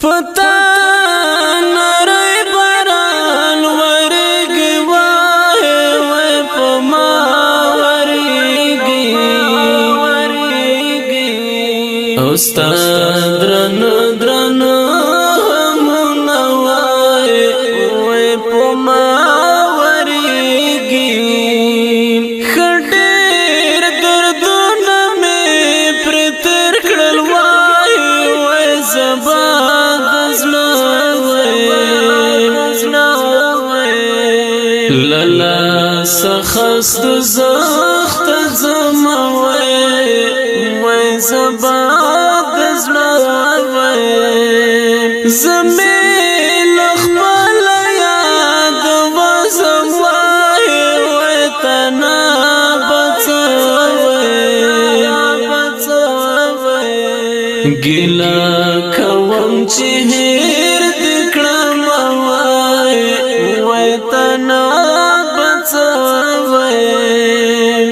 پتا نری باران ورگی وای پما ورگی استاد درن درن همونا وای پما ورگی خدیر دردون می پرتر کڑل وای زبا للا سخست زخت زما وای زبا دزلا وای زمیل خپل یاد وزم وای تنا بچوي ګیلا کوم چې هیر دکړم وای تنا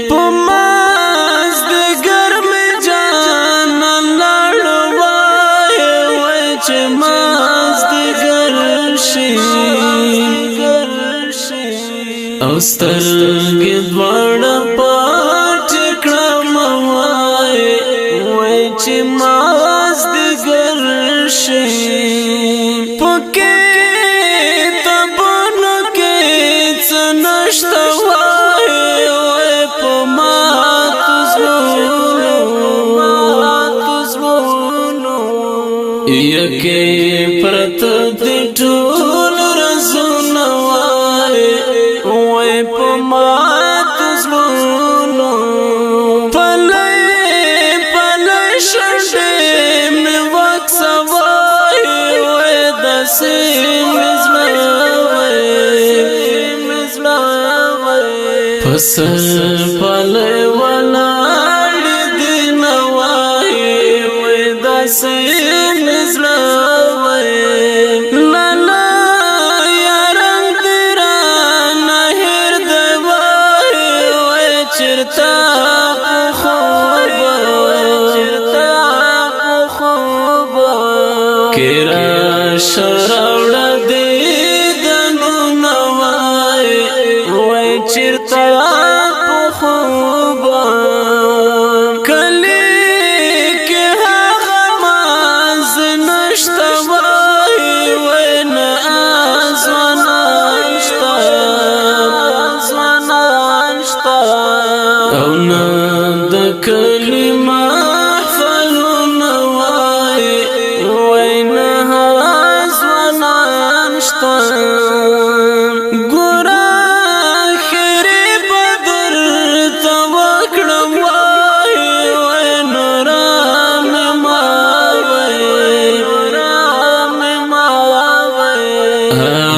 پماز د ګرم جان لړ وای چې ماز د ګرشي او سترګې دواړه پټ کړم وای چې ماز د ګرشي پکې تبونو کې څه نشته یکی پرت دی ټول رزونه وای پمات زلونو پلی شنډې مې وکسه وای داسې مزله پس پلی ولاړ دی نه وای داسې کیرا شراوڑا دی دنو وای چرتا خوبا کلی که ماز نشتا وای نا آزواناشتا او نا دا کلی ګورا خیری بدر تا وکړم وای نورام ما وای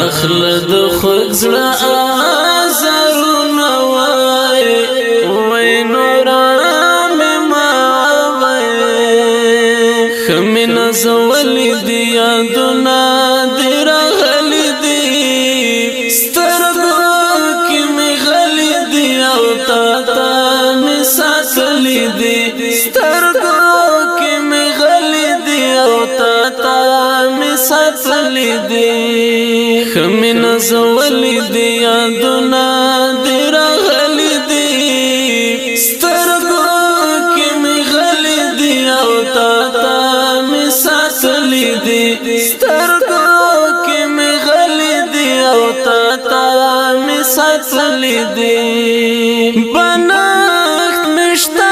اخلد خود زړه ازرون وای نورام ما وای خمن زول دی یادونه سترګو کې مې غلي دی او تا مې ساتلې دي خمې نازولې دي یادونه دې راغلي دي سترګو کې مې غلي دي او تا مې ساتلې دي سترګو کې مې غلي دي او تا مې ساتلې دي بناخت مشتا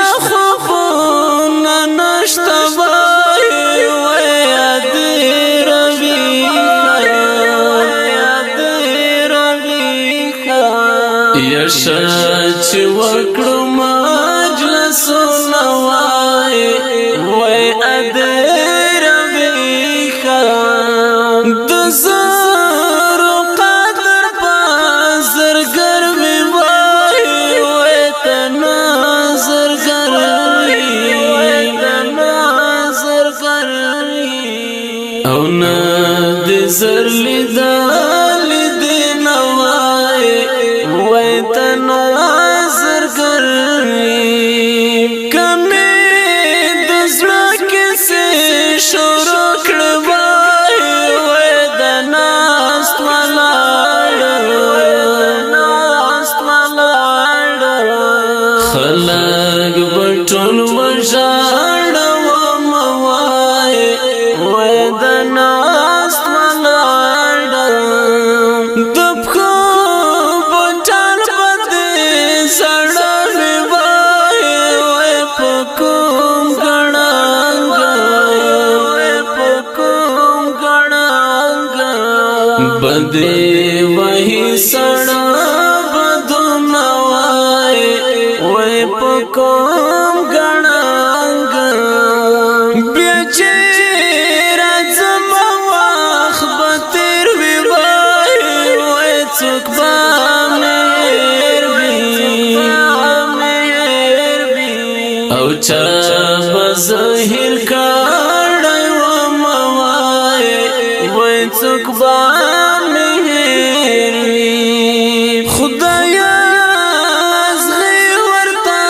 یشا چې وکړو مجلسونه وای ادر بیخا د زرو قدر بازر ګرمي وای تنا زرګر او نه د زر لیدل دی نوای وای تناظر ګرمي کمې د زړه کې شروع کړ وای د ناست ولاړم د پښو بوټان په دې سړلې وای په کوم ګړنګ بدې وهي سړه بدونه وای په کوم ګړنګ بیا چې راځم وخت به تېر وي وای څوک به مهر وي او چا به ظاهر کړی ومه وای څوک به مهر وي خدایا زغی ورته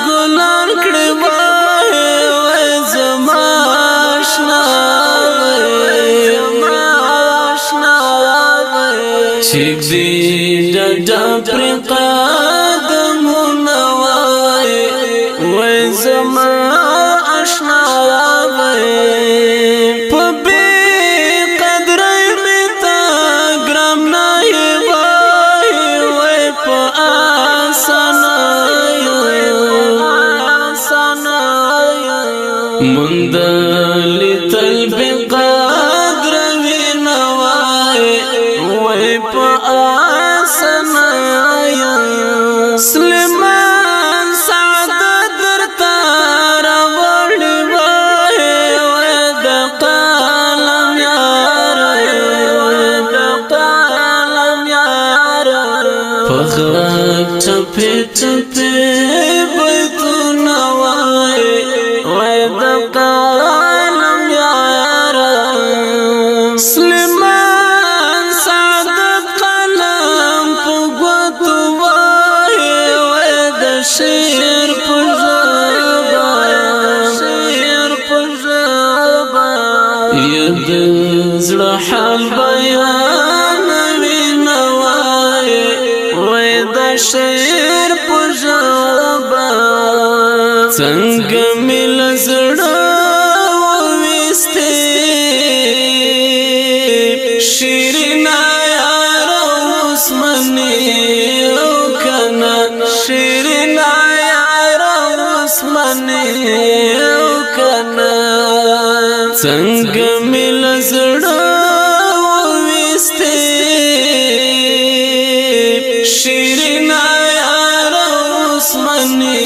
ګلان کړی وای زما اشنا چیک دی ډډه پرې قدمونه وای زما اشنا په بې قدرۍ مې ته ګرام نه یې وای په اسانه موندلې تل بې قدره وي نه وای په اسانه سلیمان سعادت درته راوړې وای د قلم یاره په غږ ټپې ټپې بیتونه وای د قلم یاره سلیمان سعادت قلم په ګوتو وای د شعر په ژبه یا د زړه حال بیانوي نه وای د شعر په ژبه څنګه مې له زړه وویستې شیرینه یاره اوس منې او کنه شیرینه یاره اوس منې او کنه څنګه مې له زړه وویستې شیرینه یاره اوس منې